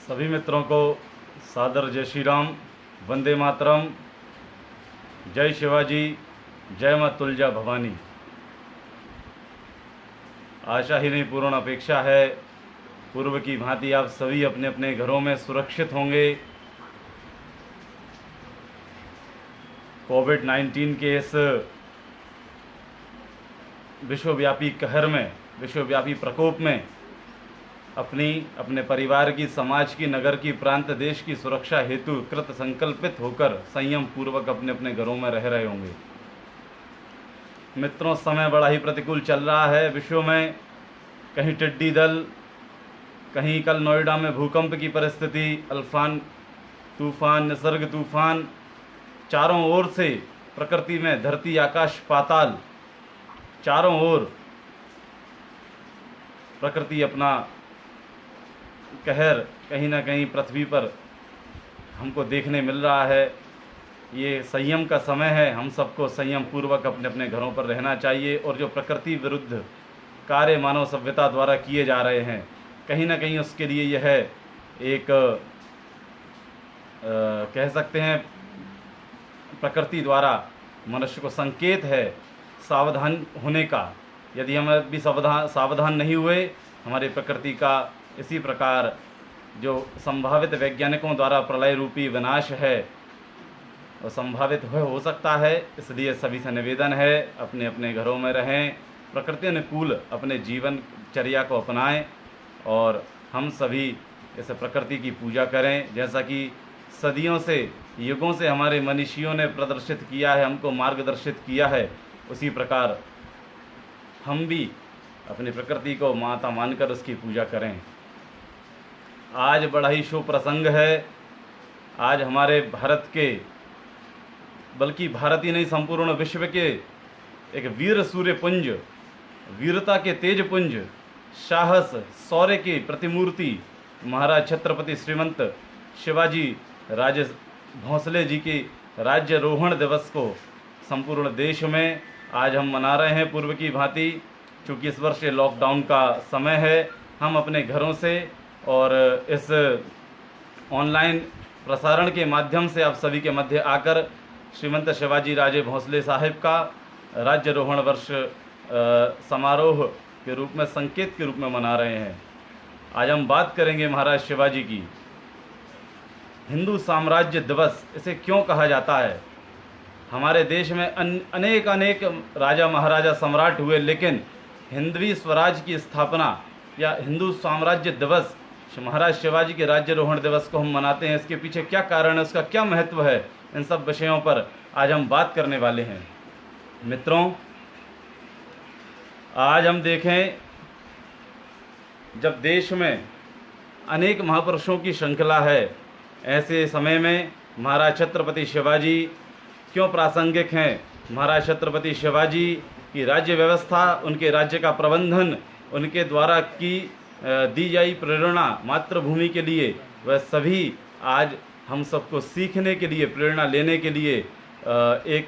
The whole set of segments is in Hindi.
सभी मित्रों को सादर जय श्री राम, वंदे मातरम, जय शिवाजी, जय माँ तुलजा भवानी। आशा ही नहीं पूर्ण अपेक्षा है पूर्व की भांति आप सभी अपने अपने घरों में सुरक्षित होंगे। कोविड-19 के इस विश्वव्यापी कहर में, विश्वव्यापी प्रकोप में अपने परिवार की, समाज की, नगर की, प्रांत देश की सुरक्षा हेतु कृत संकल्पित होकर संयम पूर्वक अपने अपने घरों में रह रहे होंगे। मित्रों, समय बड़ा ही प्रतिकूल चल रहा है विश्व में। कहीं टिड्डी दल, कहीं कल नोएडा में भूकंप की परिस्थिति, अल्फान तूफान, निसर्ग तूफान, चारों ओर से प्रकृति में धरती आकाश पाताल, चारों ओर प्रकृति अपना कहर कहीं ना कहीं पृथ्वी पर हमको देखने मिल रहा है। ये संयम का समय है। हम सबको संयम पूर्वक अपने अपने घरों पर रहना चाहिए और जो प्रकृति विरुद्ध कार्य मानव सभ्यता द्वारा किए जा रहे हैं, कहीं ना कहीं उसके लिए यह एक कह सकते हैं प्रकृति द्वारा मनुष्य को संकेत है सावधान होने का। यदि हम भी सावधान नहीं हुए, हमारी प्रकृति का इसी प्रकार जो संभावित वैज्ञानिकों द्वारा प्रलय रूपी विनाश है वो संभावित हो सकता है। इसलिए सभी से निवेदन है, अपने अपने घरों में रहें, प्रकृति अनुकूल अपने जीवनचर्या को अपनाएं और हम सभी इस प्रकृति की पूजा करें। जैसा कि सदियों से, युगों से हमारे मनीषियों ने प्रदर्शित किया है, हमको मार्गदर्शित किया है, उसी प्रकार हम भी अपनी प्रकृति को माता मानकर उसकी पूजा करें। आज बड़ा ही शुभ प्रसंग है। आज हमारे भारत के, बल्कि भारत ही नहीं संपूर्ण विश्व के एक वीर सूर्य पुंज, वीरता के तेज पुंज, साहस शौर्य की प्रतिमूर्ति महाराज छत्रपति श्रीमंत शिवाजी राजे भोंसले जी के राज्यारोहण दिवस को संपूर्ण देश में आज हम मना रहे हैं पूर्व की भांति। चूँकि इस वर्ष लॉकडाउन का समय है, हम अपने घरों से और इस ऑनलाइन प्रसारण के माध्यम से आप सभी के मध्य आकर श्रीमंत शिवाजी राजे भोंसले साहिब का राज्यारोहण वर्ष समारोह के रूप में, संकेत के रूप में मना रहे हैं। आज हम बात करेंगे महाराज शिवाजी की। हिंदू साम्राज्य दिवस इसे क्यों कहा जाता है? हमारे देश में अनेक राजा महाराजा सम्राट हुए, लेकिन हिंदवी स्वराज की स्थापना या हिंदू साम्राज्य दिवस, महाराज शिवाजी के राज्यारोहण दिवस को हम मनाते हैं। इसके पीछे क्या कारण है, उसका क्या महत्व है, इन सब विषयों पर आज हम बात करने वाले हैं। मित्रों, आज हम देखें, जब देश में अनेक महापुरुषों की श्रृंखला है, ऐसे समय में महाराज छत्रपति शिवाजी क्यों प्रासंगिक हैं? महाराज छत्रपति शिवाजी की राज्य व्यवस्था, उनके राज्य का प्रबंधन, उनके द्वारा की दी जाई प्रेरणा मातृभूमि के लिए, वह सभी आज हम सबको सीखने के लिए, प्रेरणा लेने के लिए एक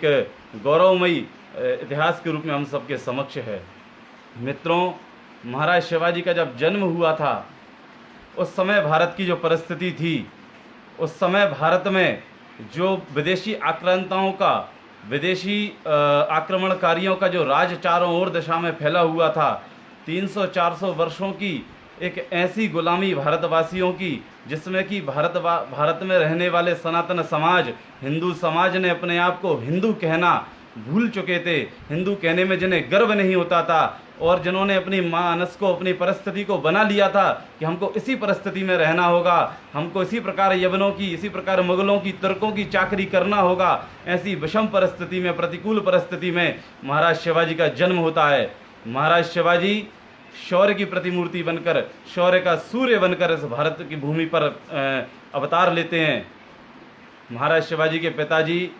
गौरवमयी इतिहास के रूप में हम सबके समक्ष है। मित्रों, महाराज शिवाजी का जब जन्म हुआ था, उस समय भारत की जो परिस्थिति थी, उस समय भारत में जो विदेशी आक्रांताओं का, विदेशी आक्रमणकारियों का जो राज चारों ओर दिशा में फैला हुआ था, 300-400 वर्षों की एक ऐसी गुलामी भारतवासियों की, जिसमें कि भारत में रहने वाले सनातन समाज, हिंदू समाज ने अपने आप को हिंदू कहना भूल चुके थे। हिंदू कहने में जिन्हें गर्व नहीं होता था और जिन्होंने अपनी मानस को, अपनी परिस्थिति को बना लिया था कि हमको इसी परिस्थिति में रहना होगा, हमको इसी प्रकार यवनों की, इसी प्रकार मुगलों की, तुर्कों की चाकरी करना होगा। ऐसी विषम परिस्थिति में, प्रतिकूल परिस्थिति में महाराज शिवाजी का जन्म होता है। महाराज शिवाजी शौर्य की प्रतिमूर्ति बनकर, शौर्य का सूर्य बनकर इस भारत की भूमि पर अवतार लेते हैं। महाराज शिवाजी के पिताजी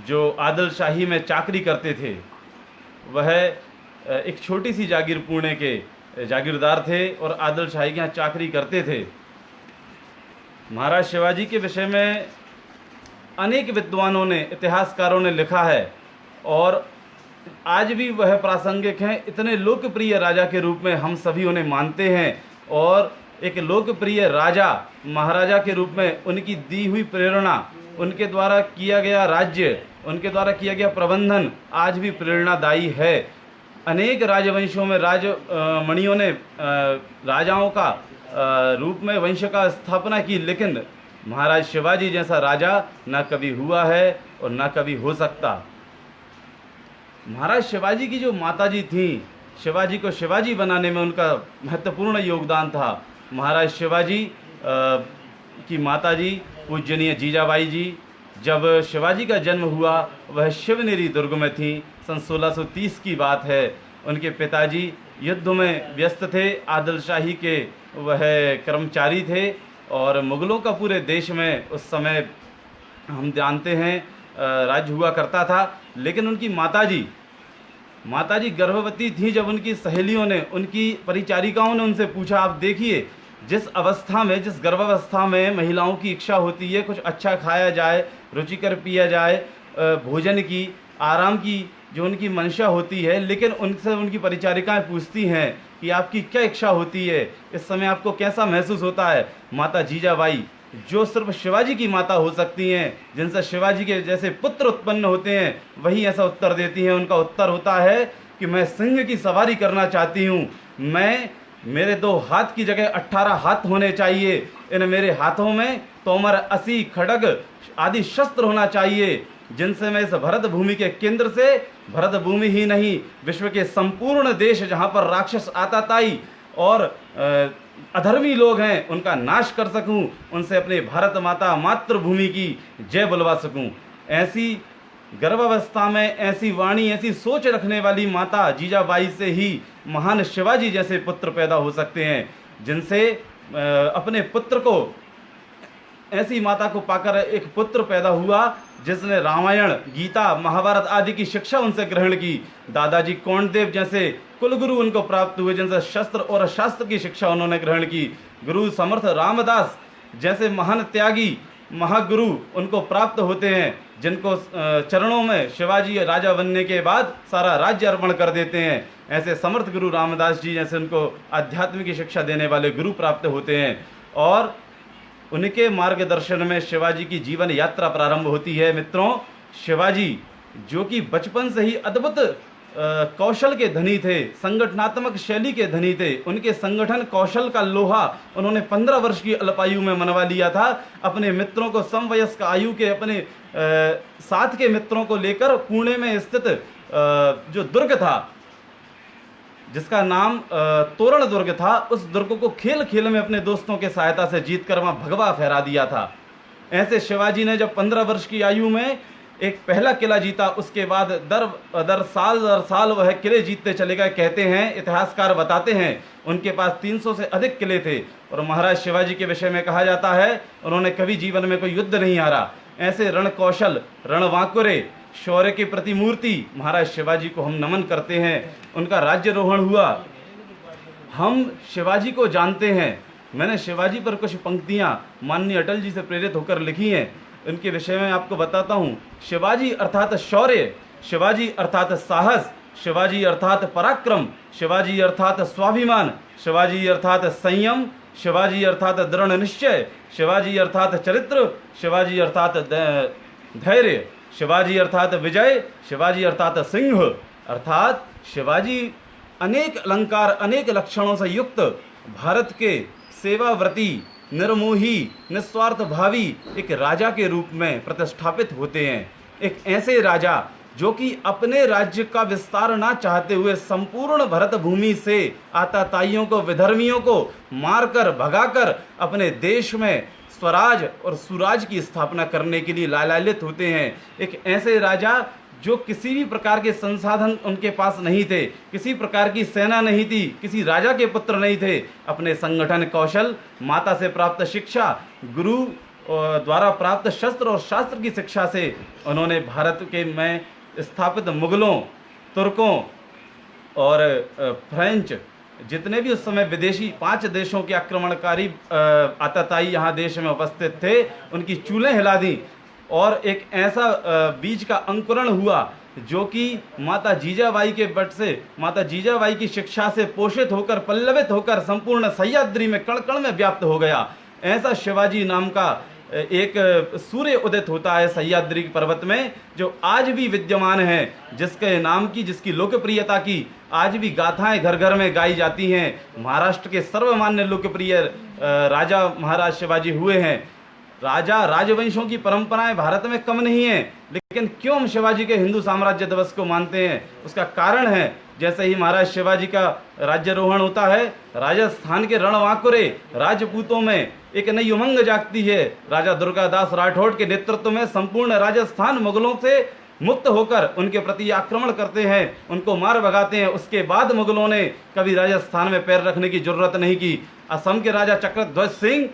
जो आदिल शाही में चाकरी करते थे, वह एक छोटी सी जागीर पुणे के जागीरदार थे और आदिल शाही के यहाँ चाकरी करते थे। महाराज शिवाजी के विषय में अनेक विद्वानों ने, इतिहासकारों ने लिखा है और आज भी वह प्रासंगिक हैं। इतने लोकप्रिय राजा के रूप में हम सभी उन्हें मानते हैं और एक लोकप्रिय राजा महाराजा के रूप में उनकी दी हुई प्रेरणा, उनके द्वारा किया गया राज्य, उनके द्वारा किया गया प्रबंधन आज भी प्रेरणादायी है। अनेक राजवंशों में मणियों ने राजाओं का रूप में वंश का स्थापना की, लेकिन महाराज शिवाजी जैसा राजा न कभी हुआ है और न कभी हो सकता। महाराज शिवाजी की जो माताजी थीं, शिवाजी को शिवाजी बनाने में उनका महत्वपूर्ण योगदान था। महाराज शिवाजी की माताजी पूजनीय जीजाबाई जी, जब शिवाजी का जन्म हुआ वह शिवनेरी दुर्ग में थीं। सन 1630 की बात है। उनके पिताजी युद्ध में व्यस्त थे, आदिलशाही के वह कर्मचारी थे और मुग़लों का पूरे देश में उस समय हम जानते हैं राज्य हुआ करता था। लेकिन उनकी माताजी गर्भवती थी जब उनकी सहेलियों ने, उनकी परिचारिकाओं ने उनसे पूछा, आप देखिए जिस अवस्था में, जिस गर्भावस्था में महिलाओं की इच्छा होती है कुछ अच्छा खाया जाए, रुचिकर पिया जाए, भोजन की, आराम की जो उनकी मंशा होती है, लेकिन उनसे उनकी परिचारिकाएं पूछती हैं कि आपकी क्या इच्छा होती है, इस समय आपको कैसा महसूस होता है। माता जीजाबाई, जो सिर्फ शिवाजी की माता हो सकती हैं, जिनसे शिवाजी के जैसे पुत्र उत्पन्न होते हैं, वही ऐसा उत्तर देती हैं। उनका उत्तर होता है कि मैं सिंह की सवारी करना चाहती हूँ, मेरे 2 हाथ की जगह 18 हाथ होने चाहिए, इन मेरे हाथों में तोमर, असी, खड़ग आदि शस्त्र होना चाहिए, जिनसे मैं इस भरत भूमि के केंद्र से, भरत भूमि ही नहीं विश्व के संपूर्ण देश जहाँ पर राक्षस आताताई और अधर्मी लोग हैं उनका नाश कर सकूं, उनसे अपने भारत माता मातृभूमि की जय बुलवा सकूं। ऐसी गर्भावस्था में ऐसी वाणी, ऐसी सोच रखने वाली माता जीजाबाई से ही महान शिवाजी जैसे पुत्र पैदा हो सकते हैं, जिनसे अपने पुत्र को, ऐसी माता को पाकर एक पुत्र पैदा हुआ जिसने रामायण, गीता, महाभारत आदि की शिक्षा उनसे ग्रहण की। दादाजी कोंडदेव जैसे कुलगुरु उनको प्राप्त हुए, जिनसे शस्त्र और शास्त्र की शिक्षा उन्होंने ग्रहण की। गुरु समर्थ रामदास जैसे महान त्यागी महागुरु उनको प्राप्त होते हैं, जिनको चरणों में शिवाजी राजा बनने के बाद सारा राज्य अर्पण कर देते हैं। ऐसे समर्थ गुरु रामदास जी जैसे उनको आध्यात्म की शिक्षा देने वाले गुरु प्राप्त होते हैं और उनके मार्गदर्शन में शिवाजी की जीवन यात्रा प्रारंभ होती है। मित्रों, शिवाजी जो कि बचपन से ही अद्भुत कौशल के धनी थे, संगठनात्मक शैली के धनी थे, उनके संगठन कौशल का लोहा उन्होंने 15 वर्ष की अल्पायु में मनवा लिया था। अपने मित्रों को, समवयस्क आयु के अपने साथ के मित्रों को लेकर पुणे में स्थित जो दुर्ग था, जिसका नाम तोरण दुर्ग था, उस दुर्ग को खेल खेल में अपने दोस्तों के सहायता से जीतकर वहां भगवा फहरा दिया था। ऐसे शिवाजी ने जब 15 वर्ष की आयु में एक पहला किला जीता, उसके बाद दर साल वह किले जीतते चले गए। कहते हैं, इतिहासकार बताते हैं, उनके पास 300 से अधिक किले थे और महाराज शिवाजी के विषय में कहा जाता है उन्होंने कभी जीवन में कोई युद्ध नहीं हारा। ऐसे रण कौशल, रणवांकुरे, शौर्य की प्रतिमूर्ति महाराज शिवाजी को हम नमन करते हैं। उनका राज्यरोहण हुआ, हम शिवाजी को जानते हैं। मैंने शिवाजी पर कुछ पंक्तियां माननीय अटल जी से प्रेरित होकर लिखी हैं, उनके विषय में आपको बताता हूँ। शिवाजी अर्थात शौर्य, शिवाजी अर्थात साहस, शिवाजी अर्थात पराक्रम, शिवाजी अर्थात स्वाभिमान, शिवाजी अर्थात संयम, शिवाजी अर्थात दृढ़ निश्चय, शिवाजी अर्थात चरित्र, शिवाजी अर्थात धैर्य, शिवाजी अर्थात विजय, शिवाजी अर्थात सिंह। अर्थात शिवाजी अनेक अलंकार, अनेक लक्षणों से युक्त भारत के सेवाव्रती, निर्मोही, निस्वार्थ भावी एक राजा के रूप में प्रतिष्ठापित होते हैं। एक ऐसे राजा जो कि अपने राज्य का विस्तार ना चाहते हुए संपूर्ण भरत भूमि से आताताइयों को, विधर्मियों को मारकर, भगाकर अपने देश में स्वराज और सुराज की स्थापना करने के लिए लालायित होते हैं। एक ऐसे राजा जो किसी भी प्रकार के संसाधन उनके पास नहीं थे, किसी प्रकार की सेना नहीं थी, किसी राजा के पुत्र नहीं थे। अपने संगठन कौशल, माता से प्राप्त शिक्षा, गुरु द्वारा प्राप्त शस्त्र और शास्त्र की शिक्षा से उन्होंने भारत के में स्थापित मुगलों, तुर्कों और फ्रेंच, जितने भी उस समय विदेशी 5 देशों के आक्रमणकारी आताताई यहाँ देश में उपस्थित थे, उनकी चूलें हिला दी और एक ऐसा बीज का अंकुरण हुआ जो कि माता जीजाबाई के बट से, माता जीजाबाई की शिक्षा से पोषित होकर, पल्लवित होकर संपूर्ण सह्याद्री में कण कण में व्याप्त हो गया। ऐसा शिवाजी नाम का एक सूर्य उदित होता है सह्याद्री पर्वत में, जो आज भी विद्यमान है, जिसके नाम की, जिसकी लोकप्रियता की आज भी गाथाएं घर घर में गाई जाती हैं। महाराष्ट्र के सर्वमान्य लोकप्रिय राजा महाराज शिवाजी हुए हैं। राजा राजवंशों की परंपराएं भारत में कम नहीं है, लेकिन क्यों हम शिवाजी के हिंदू साम्राज्य दिवस को मानते हैं, उसका कारण है, जैसे ही महाराज शिवाजी का राज्यारोहण होता है, राजस्थान के रणवांकुरे राजपूतों में एक नई उमंग जागती है। राजा दुर्गादास राठौड़ के नेतृत्व में संपूर्ण राजस्थान मुगलों से मुक्त होकर उनके प्रति आक्रमण करते हैं, उनको मार भगाते हैं। उसके बाद मुगलों ने कभी राजस्थान में पैर रखने की जरूरत नहीं की। असम के राजा चक्रध्वज सिंह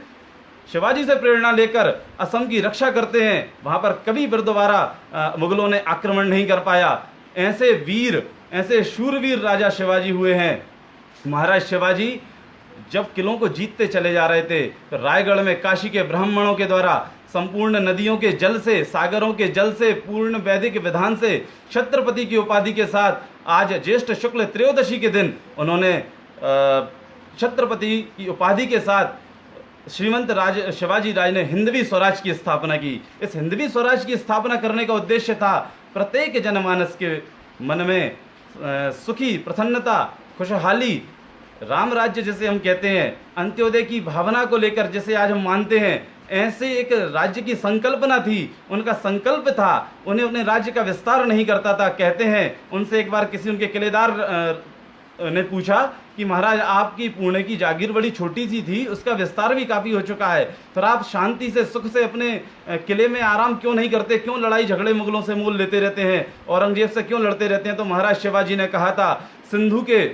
शिवाजी से प्रेरणा लेकर असम की रक्षा करते हैं, वहां पर कभी फिर दोबारा मुगलों ने आक्रमण नहीं कर पाया। ऐसे वीर, ऐसे शूरवीर राजा शिवाजी हुए हैं। महाराज शिवाजी जब किलों को जीतते चले जा रहे थे, तो रायगढ़ में काशी के ब्राह्मणों के द्वारा संपूर्ण नदियों के जल से, सागरों के जल से, पूर्ण वैदिक विधान से छत्रपति की उपाधि के साथ आज ज्येष्ठ शुक्ल त्रयोदशी के दिन उन्होंने छत्रपति की उपाधि के साथ श्रीमंत राज शिवाजी राज ने हिंदवी स्वराज की स्थापना की। इस हिंदवी स्वराज की स्थापना करने का उद्देश्य था प्रत्येक जनमानस के मन में सुखी, प्रसन्नता, खुशहाली, राम राज्य जिसे हम कहते हैं, अंत्योदय की भावना को लेकर जिसे आज हम मानते हैं, ऐसे एक राज्य की संकल्पना थी, उनका संकल्प था। उन्हें अपने राज्य का विस्तार नहीं करता था। कहते हैं, उनसे एक बार किसी उनके किलेदार ने पूछा कि महाराज, आपकी पुणे की जागीर बड़ी छोटी सी थी, उसका विस्तार भी काफ़ी हो चुका है, फिर आप शांति से, सुख से अपने किले में आराम क्यों नहीं करते, क्यों लड़ाई झगड़े मुगलों से मोल लेते रहते हैं, औरंगजेब से क्यों लड़ते रहते हैं? तो महाराज शिवाजी ने कहा था, सिंधु के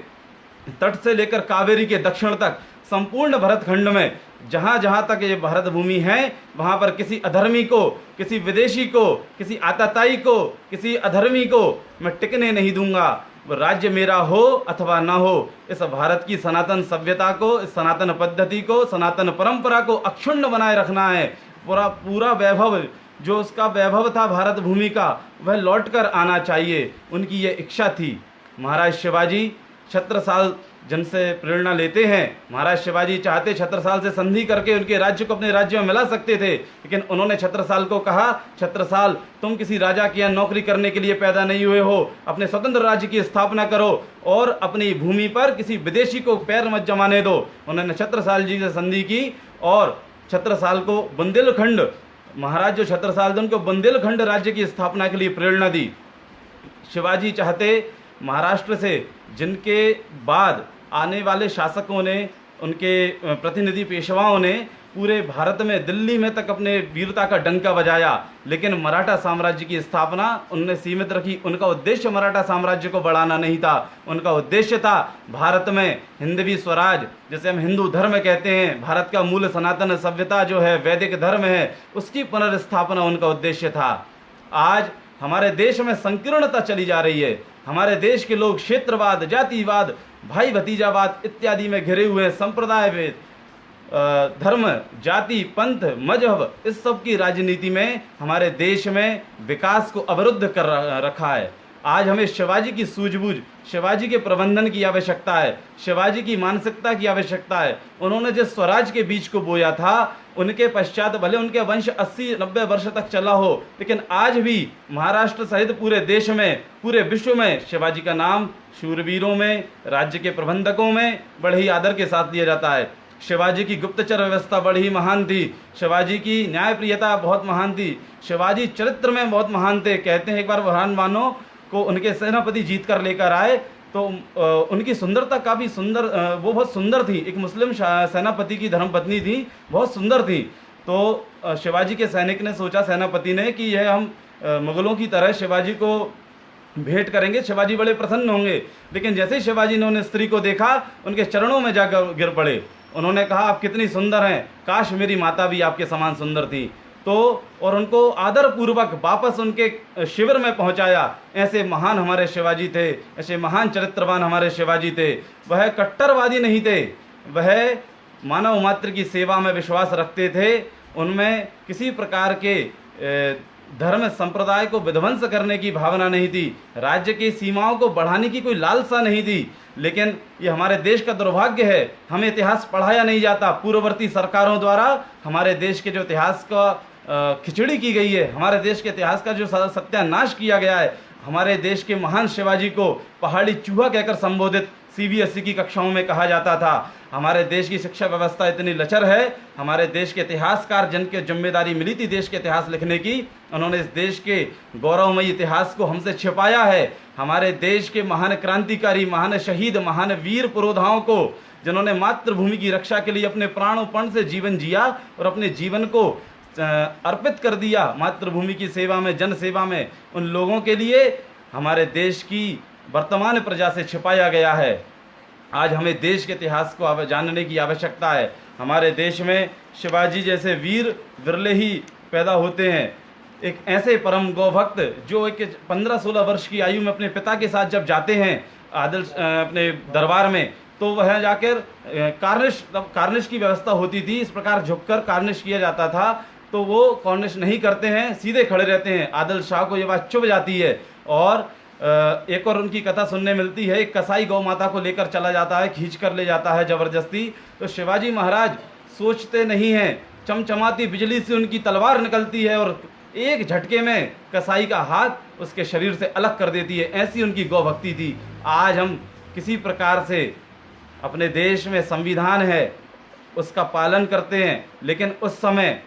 तट से लेकर कावेरी के दक्षिण तक संपूर्ण भरतखंड में जहाँ जहाँ तक ये भारत भूमि है, वहाँ पर किसी अधर्मी को, किसी विदेशी को, किसी आतताई को, किसी अधर्मी को मैं टिकने नहीं दूंगा। वो राज्य मेरा हो अथवा ना हो, इस भारत की सनातन सभ्यता को, इस सनातन पद्धति को, सनातन परंपरा को अक्षुण्ण बनाए रखना है। पूरा वैभव, जो उसका वैभव था भारत भूमि का, वह लौट कर आना चाहिए। उनकी ये इच्छा थी। महाराज शिवाजी छत्रसाल जिनसे प्रेरणा लेते हैं, महाराज शिवाजी चाहते छत्रसाल से संधि करके उनके राज्य को अपने राज्य में मिला सकते थे, लेकिन उन्होंने छत्रसाल को कहा, छत्रसाल, तुम किसी राजा की यहाँ नौकरी करने के लिए पैदा नहीं हुए हो, अपने स्वतंत्र राज्य की स्थापना करो और अपनी भूमि पर किसी विदेशी को पैर मत जमाने दो। उन्होंने छत्रसाल जी से संधि की और छत्रसाल को बुंदेलखंड, महाराज जो छत्रसाल थे उनको बुंदेलखंड राज्य की स्थापना के लिए प्रेरणा दी। शिवाजी चाहते महाराष्ट्र से, जिनके बाद आने वाले शासकों ने, उनके प्रतिनिधि पेशवाओं ने पूरे भारत में, दिल्ली में तक अपने वीरता का डंका बजाया, लेकिन मराठा साम्राज्य की स्थापना उन्होंने सीमित रखी। उनका उद्देश्य मराठा साम्राज्य को बढ़ाना नहीं था, उनका उद्देश्य था भारत में हिंदवी स्वराज, जैसे हम हिंदू धर्म कहते हैं, भारत का मूल सनातन सभ्यता जो है, वैदिक धर्म है, उसकी पुनर्स्थापना उनका उद्देश्य था। आज हमारे देश में संकीर्णता चली जा रही है। हमारे देश के लोग क्षेत्रवाद, जातिवाद, भाई भतीजावाद इत्यादि में घिरे हुए हैं। संप्रदायवेद, धर्म, जाति, पंथ, मजहब, इस सब की राजनीति में हमारे देश में विकास को अवरुद्ध कर रखा है। आज हमें शिवाजी की सूझबूझ, शिवाजी के प्रबंधन की आवश्यकता है, शिवाजी की मानसिकता की आवश्यकता है। उन्होंने जिस स्वराज के बीज को बोया था, उनके पश्चात भले उनके वंश 80-90 वर्ष तक चला हो, लेकिन आज भी महाराष्ट्र सहित पूरे देश में, पूरे विश्व में शिवाजी का नाम शूरवीरों में, राज्य के प्रबंधकों में बड़े ही आदर के साथ लिया जाता है। शिवाजी की गुप्तचर व्यवस्था बड़ी ही महान थी, शिवाजी की न्यायप्रियता बहुत महान थी, शिवाजी चरित्र में बहुत महान थे। कहते हैं एक बार बुरहानवानों को उनके सेनापति जीत कर लेकर आए, तो उनकी सुंदरता काफ़ी सुंदर, वो बहुत सुंदर थी, एक मुस्लिम सेनापति की धर्मपत्नी थी, बहुत सुंदर थी। तो शिवाजी के सैनिक ने सोचा, सेनापति ने, कि यह हम मुगलों की तरह शिवाजी को भेंट करेंगे, शिवाजी बड़े प्रसन्न होंगे। लेकिन जैसे ही शिवाजी ने उन स्त्री को देखा, उनके चरणों में जाकर गिर पड़े। उन्होंने कहा, आप कितनी सुंदर हैं, काश मेरी माता भी आपके समान सुंदर थी। तो और उनको आदरपूर्वक वापस उनके शिविर में पहुंचाया। ऐसे महान हमारे शिवाजी थे, ऐसे महान चरित्रवान हमारे शिवाजी थे। वह कट्टरवादी नहीं थे, वह मानव मात्र की सेवा में विश्वास रखते थे। उनमें किसी प्रकार के धर्म संप्रदाय को विध्वंस करने की भावना नहीं थी, राज्य की सीमाओं को बढ़ाने की कोई लालसा नहीं थी। लेकिन ये हमारे देश का दुर्भाग्य है, हमें इतिहास पढ़ाया नहीं जाता। पूर्ववर्ती सरकारों द्वारा हमारे देश के जो इतिहास का खिचड़ी की गई है, हमारे देश के इतिहास का जो सत्यानाश किया गया है। हमारे देश के महान शिवाजी को पहाड़ी चूहा कहकर संबोधित सीबीएसई की कक्षाओं में कहा जाता था। हमारे देश की शिक्षा व्यवस्था इतनी लचर है, हमारे देश के इतिहासकार जिनके जिम्मेदारी मिली थी देश के इतिहास लिखने की, उन्होंने इस देश के गौरवमयी इतिहास को हमसे छिपाया है। हमारे देश के महान क्रांतिकारी, महान शहीद, महान वीर पुरोधाओं को, जिन्होंने मातृभूमि की रक्षा के लिए अपने प्राणोपण से जीवन जिया और अपने जीवन को अर्पित कर दिया मातृभूमि की सेवा में, जन सेवा में, उन लोगों के लिए हमारे देश की वर्तमान प्रजा से छिपाया गया है। आज हमें देश के इतिहास को जानने की आवश्यकता है। हमारे देश में शिवाजी जैसे वीर विरले ही पैदा होते हैं। एक ऐसे परम गौभक्त जो एक 15-16 वर्ष की आयु में अपने पिता के साथ जब जाते हैं आदिल अपने दरबार में, तो वह जाकर कार्निश की व्यवस्था होती थी। इस प्रकार झुककर कार्निश किया जाता था, तो वो कार्निश नहीं करते हैं, सीधे खड़े रहते हैं। आदिल शाह को ये बात चुभ जाती है और एक और उनकी कथा सुनने मिलती है, एक कसाई गौ माता को लेकर चला जाता है, खींच कर ले जाता है जबरदस्ती। तो शिवाजी महाराज सोचते नहीं हैं, चमचमाती बिजली से उनकी तलवार निकलती है और एक झटके में कसाई का हाथ उसके शरीर से अलग कर देती है। ऐसी उनकी गौ भक्ति थी। आज हम किसी प्रकार से अपने देश में संविधान है उसका पालन करते हैं, लेकिन उस समय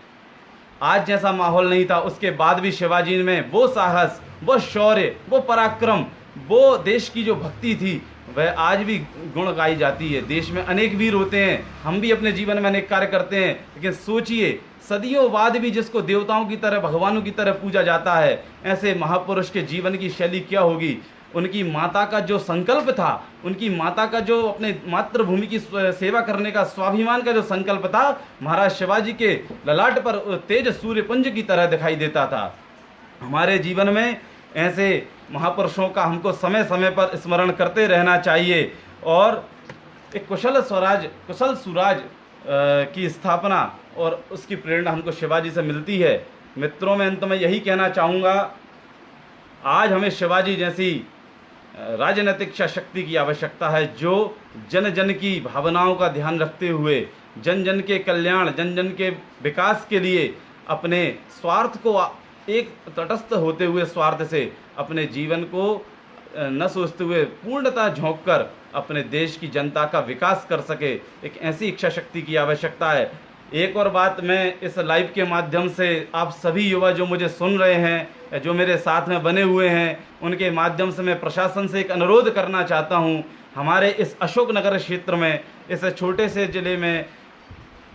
आज जैसा माहौल नहीं था। उसके बाद भी शिवाजी में वो साहस, वो शौर्य, वो पराक्रम, वो देश की जो भक्ति थी, वह आज भी गुण गाई जाती है। देश में अनेक वीर होते हैं, हम भी अपने जीवन में अनेक कार्य करते हैं, लेकिन सोचिए सदियों बाद भी जिसको देवताओं की तरह, भगवानों की तरह पूजा जाता है, ऐसे महापुरुष के जीवन की शैली क्या होगी। उनकी माता का जो संकल्प था, उनकी माता का जो अपने मातृभूमि की सेवा करने का स्वाभिमान का जो संकल्प था, महाराज शिवाजी के ललाट पर तेज सूर्यपुंज की तरह दिखाई देता था। हमारे जीवन में ऐसे महापुरुषों का हमको समय समय पर स्मरण करते रहना चाहिए और एक कुशल स्वराज की स्थापना और उसकी प्रेरणा हमको शिवाजी से मिलती है। मित्रों, में अंत में यही कहना चाहूँगा, आज हमें शिवाजी जैसी राजनीतिक शक्ति की आवश्यकता है, जो जन जन की भावनाओं का ध्यान रखते हुए, जन जन के कल्याण, जन जन के विकास के लिए अपने स्वार्थ को एक तटस्थ होते हुए स्वार्थ से अपने जीवन को न सोचते हुए पूर्णतः झोंक कर अपने देश की जनता का विकास कर सके, एक ऐसी इच्छा शक्ति की आवश्यकता है। एक और बात मैं इस लाइव के माध्यम से आप सभी युवा जो मुझे सुन रहे हैं, जो मेरे साथ में बने हुए हैं, उनके माध्यम से मैं प्रशासन से एक अनुरोध करना चाहता हूं। हमारे इस अशोकनगर क्षेत्र में, इस छोटे से ज़िले में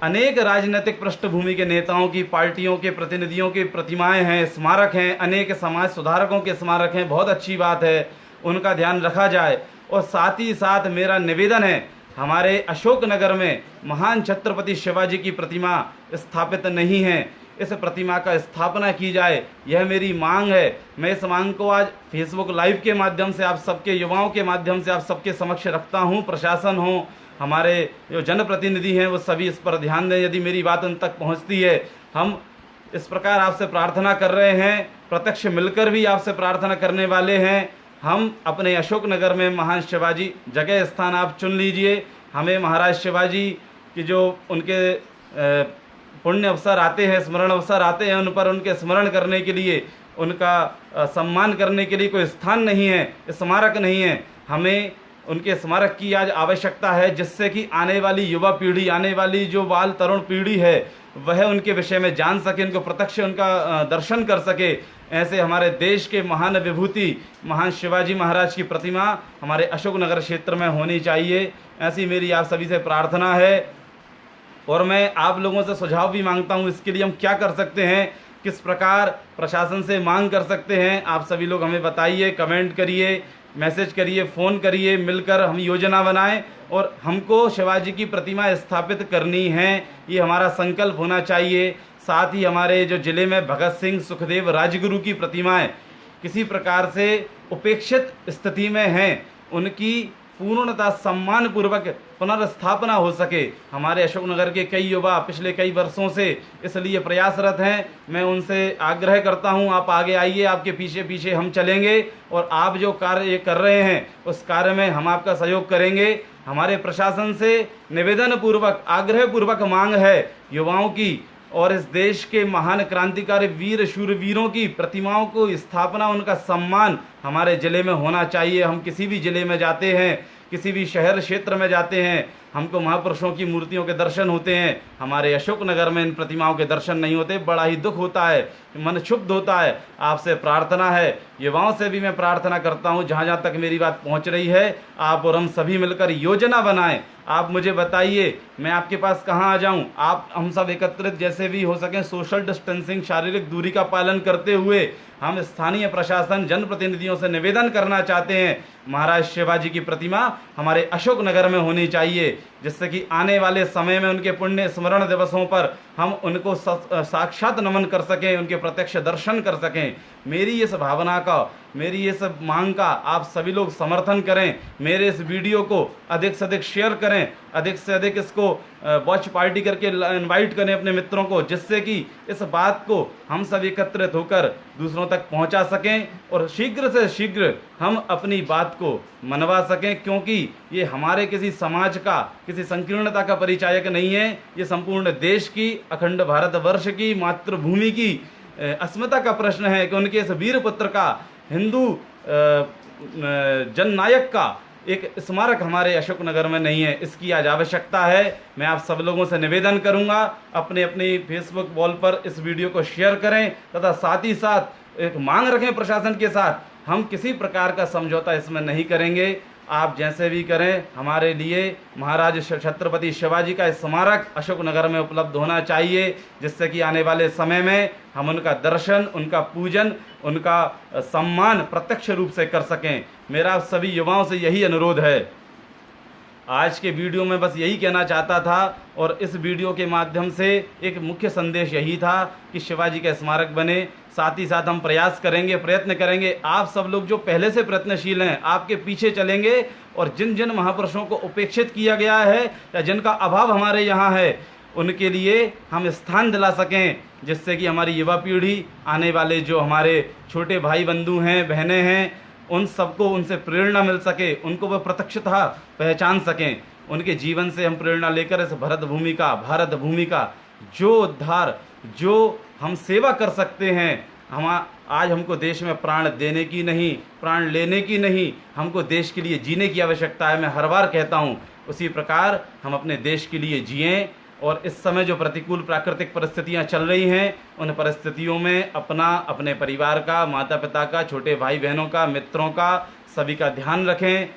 अनेक राजनीतिक पृष्ठभूमि के नेताओं की, पार्टियों के प्रतिनिधियों की प्रतिमाएं हैं, स्मारक हैं, अनेक समाज सुधारकों के स्मारक हैं। बहुत अच्छी बात है, उनका ध्यान रखा जाए। और साथ ही साथ मेरा निवेदन है, हमारे अशोकनगर में महान छत्रपति शिवाजी की प्रतिमा स्थापित नहीं है, इस प्रतिमा का स्थापना की जाए, यह मेरी मांग है। मैं इस मांग को आज फेसबुक लाइव के माध्यम से आप सबके युवाओं के माध्यम से आप सबके समक्ष रखता हूं। प्रशासन हो, हमारे जो जनप्रतिनिधि हैं, वो सभी इस पर ध्यान दें। यदि मेरी बात उन तक पहुंचती है, हम इस प्रकार आपसे प्रार्थना कर रहे हैं, प्रत्यक्ष मिलकर भी आपसे प्रार्थना करने वाले हैं। हम अपने अशोकनगर में महान शिवाजी जगह स्थान आप चुन लीजिए। हमें महाराज शिवाजी की जो उनके पुण्य अवसर आते हैं, स्मरण अवसर आते हैं, उन पर उनके स्मरण करने के लिए, उनका सम्मान करने के लिए कोई स्थान नहीं है, स्मारक नहीं है। हमें उनके स्मारक की आज आवश्यकता है, जिससे कि आने वाली युवा पीढ़ी, आने वाली जो बाल तरुण पीढ़ी है, वह उनके विषय में जान सके, उनको प्रत्यक्ष उनका दर्शन कर सके। ऐसे हमारे देश के महान विभूति महान शिवाजी महाराज की प्रतिमा हमारे अशोकनगर क्षेत्र में होनी चाहिए, ऐसी मेरी आप सभी से प्रार्थना है। और मैं आप लोगों से सुझाव भी मांगता हूं, इसके लिए हम क्या कर सकते हैं, किस प्रकार प्रशासन से मांग कर सकते हैं, आप सभी लोग हमें बताइए, कमेंट करिए, मैसेज करिए, फ़ोन करिए, मिलकर हम योजना बनाएं और हमको शिवाजी की प्रतिमा स्थापित करनी है, ये हमारा संकल्प होना चाहिए। साथ ही हमारे जो ज़िले में भगत सिंह, सुखदेव, राजगुरु की प्रतिमाएं किसी प्रकार से उपेक्षित स्थिति में हैं, उनकी पूर्णतः सम्मान पूर्वक पुनर्स्थापना हो सके। हमारे अशोकनगर के कई युवा पिछले कई वर्षों से इसलिए प्रयासरत हैं। मैं उनसे आग्रह करता हूं, आप आगे आइए, आपके पीछे पीछे हम चलेंगे और आप जो कार्य कर रहे हैं उस कार्य में हम आपका सहयोग करेंगे। हमारे प्रशासन से निवेदन पूर्वक आग्रह पूर्वक मांग है युवाओं की और इस देश के महान क्रांतिकारी वीर शूरवीरों की प्रतिमाओं को स्थापना, उनका सम्मान हमारे ज़िले में होना चाहिए। हम किसी भी ज़िले में जाते हैं, किसी भी शहर क्षेत्र में जाते हैं, हमको महापुरुषों की मूर्तियों के दर्शन होते हैं। हमारे अशोकनगर में इन प्रतिमाओं के दर्शन नहीं होते, बड़ा ही दुख होता है, मन क्षुब्ध होता है। आपसे प्रार्थना है, युवाओं से भी मैं प्रार्थना करता हूं, जहां जहां तक मेरी बात पहुंच रही है, आप और हम सभी मिलकर योजना बनाएं। आप मुझे बताइए मैं आपके पास कहां आ जाऊं। आप हम सब एकत्रित जैसे भी हो सकें, सोशल डिस्टेंसिंग, शारीरिक दूरी का पालन करते हुए हम स्थानीय प्रशासन, जनप्रतिनिधियों से निवेदन करना चाहते हैं, महाराज शिवाजी की प्रतिमा हमारे अशोकनगर में होनी चाहिए, जिससे कि आने वाले समय में उनके पुण्य स्मरण दिवसों पर हम उनको साक्षात नमन कर सकें, उनके प्रत्यक्ष दर्शन कर सकें। मेरी इस भावना का, मेरी इस मांग का आप सभी लोग समर्थन करें। मेरे इस वीडियो को अधिक से अधिक शेयर करें, अधिक से अधिक इसको वॉच पार्टी करके इनवाइट करें अपने मित्रों को, जिससे कि इस बात को हम सब एकत्रित होकर दूसरों तक पहुंचा सकें और शीघ्र से शीघ्र हम अपनी बात को मनवा सकें। क्योंकि ये हमारे किसी समाज का, किसी संकीर्णता का परिचायक नहीं है, ये संपूर्ण देश की, अखंड भारतवर्ष की, मातृभूमि की अस्मिता का प्रश्न है कि उनके इस वीर पुत्र का, हिंदू जननायक का एक स्मारक हमारे अशोकनगर में नहीं है। इसकी आज आवश्यकता है। मैं आप सब लोगों से निवेदन करूंगा, अपने अपनी फेसबुक वॉल पर इस वीडियो को शेयर करें तथा साथ ही साथ एक मांग रखें प्रशासन के साथ, हम किसी प्रकार का समझौता इसमें नहीं करेंगे। आप जैसे भी करें, हमारे लिए महाराज छत्रपति शिवाजी का स्मारक अशोकनगर में उपलब्ध होना चाहिए, जिससे कि आने वाले समय में हम उनका दर्शन, उनका पूजन, उनका सम्मान प्रत्यक्ष रूप से कर सकें। मेरा सभी युवाओं से यही अनुरोध है। आज के वीडियो में बस यही कहना चाहता था और इस वीडियो के माध्यम से एक मुख्य संदेश यही था कि शिवाजी का स्मारक बने। साथ ही साथ हम प्रयास करेंगे, प्रयत्न करेंगे। आप सब लोग जो पहले से प्रयत्नशील हैं, आपके पीछे चलेंगे और जिन जिन महापुरुषों को उपेक्षित किया गया है या जिनका अभाव हमारे यहाँ है, उनके लिए हम स्थान दिला सकें, जिससे कि हमारी युवा पीढ़ी, आने वाले जो हमारे छोटे भाई बंधु हैं, बहनें हैं, उन सबको उनसे प्रेरणा मिल सके, उनको वह प्रत्यक्षतः पहचान सकें। उनके जीवन से हम प्रेरणा लेकर इस भारत भूमि का जो उद्धार, जो हम सेवा कर सकते हैं, आज हमको देश में प्राण देने की नहीं, प्राण लेने की नहीं, हमको देश के लिए जीने की आवश्यकता है। मैं हर बार कहता हूँ, उसी प्रकार हम अपने देश के लिए जिएं और इस समय जो प्रतिकूल प्राकृतिक परिस्थितियां चल रही हैं, उन परिस्थितियों में अपने परिवार का, माता पिता का, छोटे भाई बहनों का, मित्रों का, सभी का ध्यान रखें।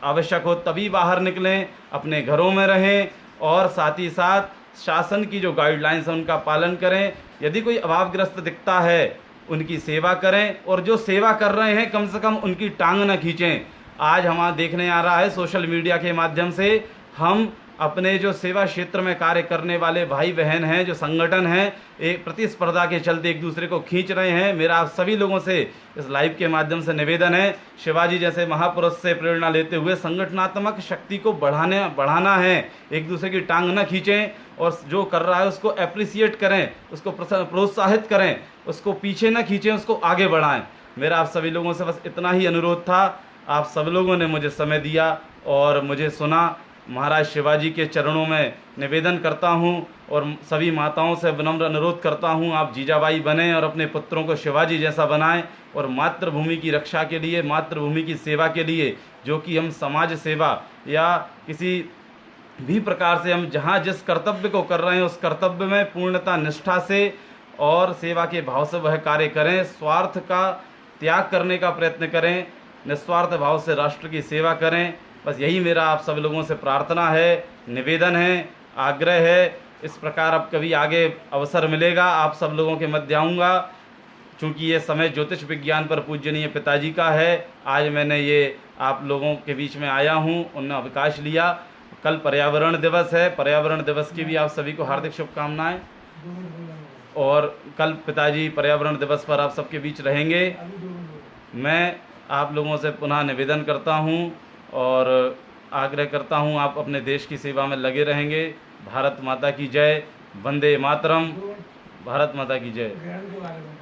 आवश्यक हो तभी बाहर निकलें, अपने घरों में रहें और साथ ही साथ शासन की जो गाइडलाइंस है उनका पालन करें। यदि कोई अभावग्रस्त दिखता है, उनकी सेवा करें और जो सेवा कर रहे हैं कम से कम उनकी टांग न खींचें। आज हमारा देखने आ रहा है सोशल मीडिया के माध्यम से, हम अपने जो सेवा क्षेत्र में कार्य करने वाले भाई बहन हैं, जो संगठन हैं, एक प्रतिस्पर्धा के चलते एक दूसरे को खींच रहे हैं। मेरा आप सभी लोगों से इस लाइव के माध्यम से निवेदन है, शिवाजी जैसे महापुरुष से प्रेरणा लेते हुए संगठनात्मक शक्ति को बढ़ाना है। एक दूसरे की टांग न खींचें और जो कर रहा है उसको एप्रिसिएट करें, उसको प्रोत्साहित करें, उसको पीछे न खींचें, उसको आगे बढ़ाएं। मेरा आप सभी लोगों से बस इतना ही अनुरोध था। आप सब लोगों ने मुझे समय दिया और मुझे सुना। महाराज शिवाजी के चरणों में निवेदन करता हूं और सभी माताओं से विनम्र अनुरोध करता हूं, आप जीजाबाई बने और अपने पुत्रों को शिवाजी जैसा बनाएं और मातृभूमि की रक्षा के लिए, मातृभूमि की सेवा के लिए, जो कि हम समाज सेवा या किसी भी प्रकार से हम जहां जिस कर्तव्य को कर रहे हैं, उस कर्तव्य में पूर्णता निष्ठा से और सेवा के भाव से वह कार्य करें। स्वार्थ का त्याग करने का प्रयत्न करें, निस्वार्थ भाव से राष्ट्र की सेवा करें। बस यही मेरा आप सब लोगों से प्रार्थना है, निवेदन है, आग्रह है। इस प्रकार अब कभी आगे अवसर मिलेगा, आप सब लोगों के मध्य आऊँगा। चूँकि ये समय ज्योतिष विज्ञान पर पूजनीय पिताजी का है, आज मैंने ये आप लोगों के बीच में आया हूँ, उन्होंने अवकाश लिया। कल पर्यावरण दिवस है, पर्यावरण दिवस की भी आप सभी को हार्दिक शुभकामनाएं। और कल पिताजी पर्यावरण दिवस पर आप सबके बीच रहेंगे। मैं आप लोगों से पुनः निवेदन करता हूं और आग्रह करता हूँ आप अपने देश की सेवा में लगे रहेंगे। भारत माता की जय। वंदे मातरम। भारत माता की जय।